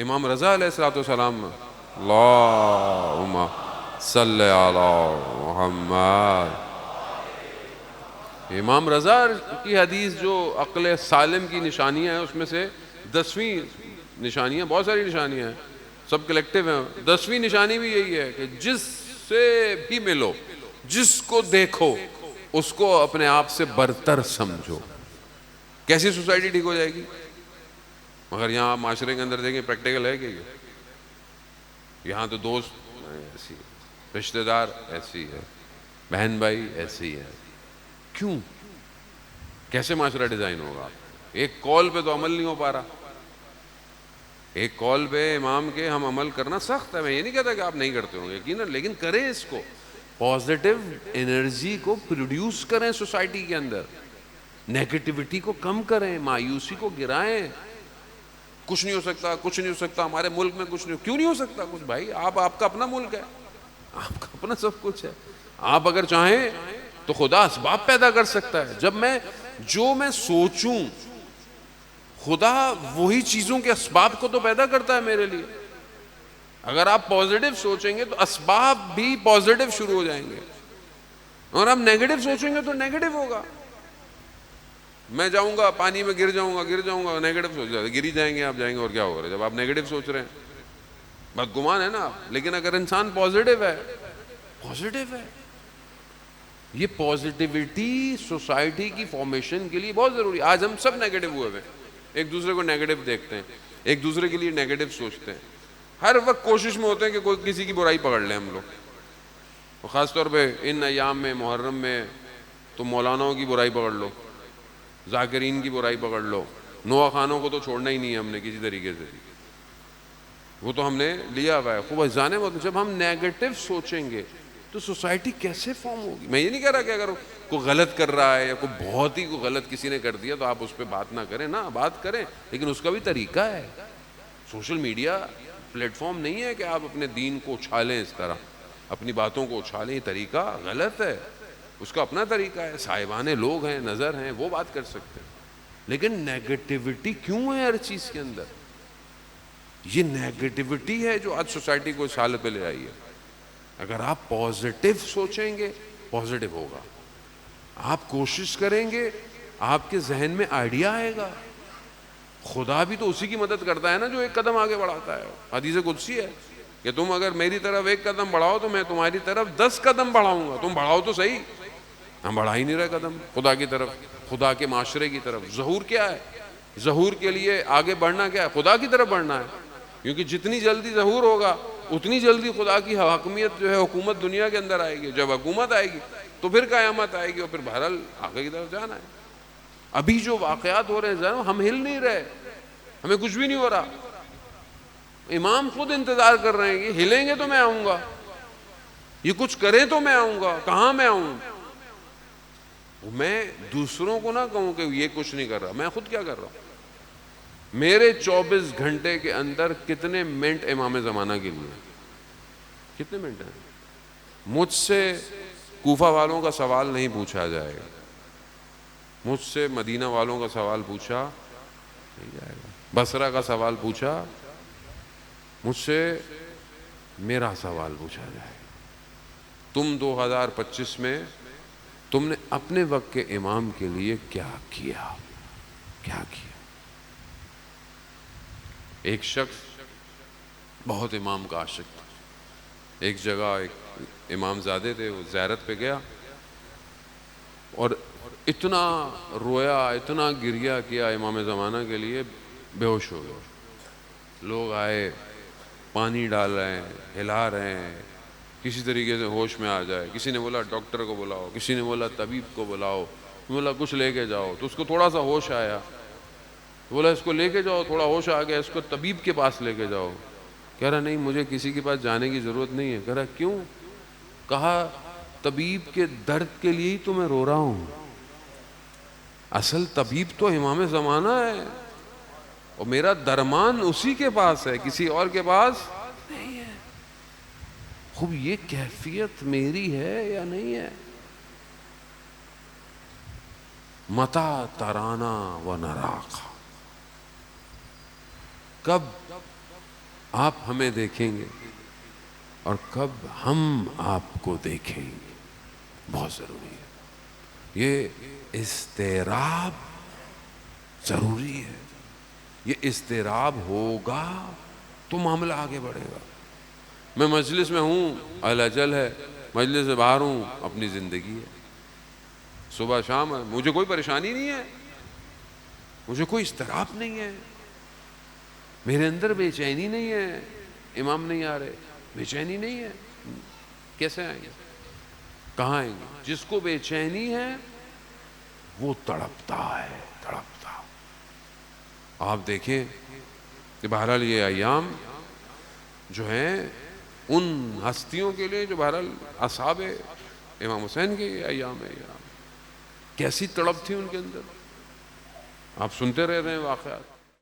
امام رضا علیہ الصلوۃ والسلام، اللہم صلی علی محمد. امام رضا کی حدیث جو عقل سالم کی نشانیاں ہیں، اس میں سے 10ویں نشانیاں، بہت ساری نشانیاں ہیں، سب کلیکٹیو ہیں. 10ویں نشانی بھی یہی ہے کہ جس سے بھی ملو، جس کو دیکھو، اس کو اپنے آپ سے برتر سمجھو. کیسی سوسائٹی ٹھیک ہو جائے گی؟ مگر یہاں آپ معاشرے کے اندر دیکھیں پریکٹیکل ہے کہ یہاں تو دوست ایسی ہے، رشتہ دار ایسی ہے، بہن بھائی ایسی ہے. کیوں؟ کیسے معاشرہ ڈیزائن ہوگا؟ ایک کال پہ تو عمل نہیں ہو پا رہا. ایک کال پہ امام کے ہم عمل کرنا سخت ہے. میں یہ نہیں کہتا کہ آپ نہیں کرتے ہوں گے، یقیناً، لیکن کریں اس کو. پازیٹیو انرجی کو پروڈیوس کریں سوسائٹی کے اندر، نیگیٹیوٹی کو کم کریں، مایوسی کو گرائیں. کچھ نہیں ہو سکتا، کچھ نہیں ہو سکتا، ہمارے ملک میں کچھ نہیں کیوں نہیں ہو سکتا کچھ؟ بھائی آپ کا اپنا ملک ہے، آپ کا اپنا سب کچھ ہے. آپ اگر چاہیں تو خدا اسباب پیدا کر سکتا ہے. جب جو میں سوچوں، خدا وہی چیزوں کے اسباب کو تو پیدا کرتا ہے میرے لیے. اگر آپ پازیٹیو سوچیں گے تو اسباب بھی پازیٹیو شروع ہو جائیں گے، اور آپ نیگیٹو سوچیں گے تو نیگیٹو ہوگا. میں جاؤں گا پانی میں گر جاؤں گا، نیگیٹو سوچ جاتے، گر ہی جائیں گے آپ، جائیں گے اور کیا ہو رہا ہے جب آپ نیگیٹو سوچ رہے ہیں؟ بدگمان ہے نا آپ. لیکن اگر انسان پازیٹیو ہے، یہ پازیٹیوٹی سوسائٹی کی فارمیشن کے لیے بہت ضروری ہے. آج ہم سب نیگیٹو ہوئے ہیں، ایک دوسرے کو نیگیٹو دیکھتے ہیں، ایک دوسرے کے لیے نیگیٹو سوچتے ہیں، ہر وقت کوشش میں ہوتے ہیں کہ کوئی کسی کی برائی پکڑ لیں ہم لوگ. اور خاص طور پہ ان ایام میں، محرم میں، تو مولاناؤں کی برائی پکڑ لو، ذاکرین کی برائی پکڑ لو. نوا خانوں کو تو چھوڑنا ہی نہیں ہے ہم نے کسی طریقے سے، وہ تو ہم نے لیا ہوا ہے. خوب جانے وقت جب ہم نیگیٹو سوچیں گے تو سوسائٹی کیسے فارم ہوگی؟ میں یہ نہیں کہہ رہا کہ اگر کوئی غلط کر رہا ہے یا کوئی بہت ہی کوئی غلط کسی نے کر دیا تو آپ اس پہ بات نہ کریں، نہ بات کریں، لیکن اس کا بھی طریقہ ہے. سوشل میڈیا پلیٹ فارم نہیں ہے کہ آپ اپنے دین کو اچھالیں، اس طرح اپنی باتوں کو اچھالیں. یہ طریقہ غلط ہے، اس کا اپنا طریقہ ہے. صاحبانے لوگ ہیں، نظر ہیں، وہ بات کر سکتے ہیں. لیکن نیگیٹیوٹی کیوں ہے ہر چیز کے اندر؟ یہ نیگیٹیوٹی ہے جو آج سوسائٹی کو اس حالت پہ لے آئی ہے. اگر آپ پازیٹیو سوچیں گے، پازیٹیو ہوگا. آپ کوشش کریں گے، آپ کے ذہن میں آئیڈیا آئے گا. خدا بھی تو اسی کی مدد کرتا ہے نا جو ایک قدم آگے بڑھاتا ہے. حدیث قدسی ہے کہ تم اگر میری طرف ایک قدم بڑھاؤ تو میں تمہاری طرف 10 قدم بڑھاؤں گا. تم بڑھاؤ تو صحیح. ہم بڑھا ہی نہیں رہے قدم خدا کی طرف، خدا کے معاشرے کی طرف. ظہور کیا ہے؟ ظہور کے لیے آگے بڑھنا کیا ہے؟ خدا کی طرف بڑھنا ہے. کیونکہ جتنی جلدی ظہور ہوگا اتنی جلدی خدا کی حاکمیت جو ہے، حکومت دنیا کے اندر آئے گی. جب حکومت آئے گی تو پھر قیامت آئے گی، اور پھر بہرحال آگے کی طرف جانا ہے. ابھی جو واقعات ہو رہے ہیں ہم ہل نہیں رہے، ہمیں کچھ بھی نہیں ہو رہا. امام خود انتظار کر رہے ہیں کہ ہلیں گے تو میں آؤں گا، یہ کچھ کریں تو میں آؤں گا. کہاں میں آؤں؟ میں دوسروں کو نہ کہوں کہ یہ کچھ نہیں کر رہا، میں خود کیا کر رہا ہوں. میرے 24 گھنٹے کے اندر کتنے منٹ امام زمانہ کے لیے؟ کتنے منٹ ہیں؟ مجھ سے کوفہ والوں کا سوال نہیں پوچھا جائے گا، مجھ سے مدینہ والوں کا سوال پوچھا نہیں جائے گا، بصرہ کا سوال پوچھا، مجھ سے میرا سوال پوچھا جائے گا. تم 2025 میں تم نے اپنے وقت کے امام کے لیے کیا کیا؟ کیا کیا؟ ایک شخص بہت امام کا عاشق تھا. ایک جگہ ایک امام زادے تھے، وہ زیارت پہ گیا اور اتنا رویا، اتنا گریہ کیا امام زمانہ کے لیے، بے ہوش ہو گیا. لوگ آئے، پانی ڈال رہے ہیں، ہلا رہے ہیں، کسی طریقے سے ہوش میں آ جائے. کسی نے بولا ڈاکٹر کو بلاؤ، کسی نے بولا طبیب کو بلاؤ، بولا کچھ لے کے جاؤ. تو اس کو تھوڑا سا ہوش آیا، بولا اس کو لے کے جاؤ، تھوڑا ہوش آ گیا، اس کو طبیب کے پاس لے کے جاؤ. کہہ رہا نہیں، مجھے کسی کے پاس جانے کی ضرورت نہیں ہے. کہہ رہا کیوں؟ کہا طبیب کے درد کے لیے ہی تو میں رو رہا ہوں. اصل طبیب تو امام زمانہ ہے، اور میرا درمان اسی کے پاس ہے، کسی اور کے پاس نہیں ہے. خوب یہ کیفیت میری ہے یا نہیں ہے؟ متا ترانا و نراقا، کب آپ ہمیں دیکھیں گے اور کب ہم آپ کو دیکھیں گے، بہت ضروری ہے۔ یہ اضطراب ضروری ہے، یہ اضطراب ہوگا تو معاملہ آگے بڑھے گا۔ میں مجلس میں ہوں، اہل اجل ہے، مجلس سے باہر ہوں، اپنی زندگی ہے، صبح شام ہے، مجھے کوئی پریشانی نہیں ہے، مجھے کوئی اضطراب نہیں ہے، میرے اندر بے چینی نہیں ہے، امام نہیں آ رہے، بے چینی نہیں ہے، کیسے آئیں گے، کہاں آئیں گے؟ جس کو بے چینی ہے وہ تڑپتا ہے، تڑپتا۔ آپ دیکھیں کہ بہرحال یہ ایام جو ہیں ان ہستیوں کے لیے جو بہرحال اصحاب امام حسین کے یہ ایام ہے، کیسی تڑپ تھی ان کے اندر، آپ سنتے رہ رہے ہیں واقعات۔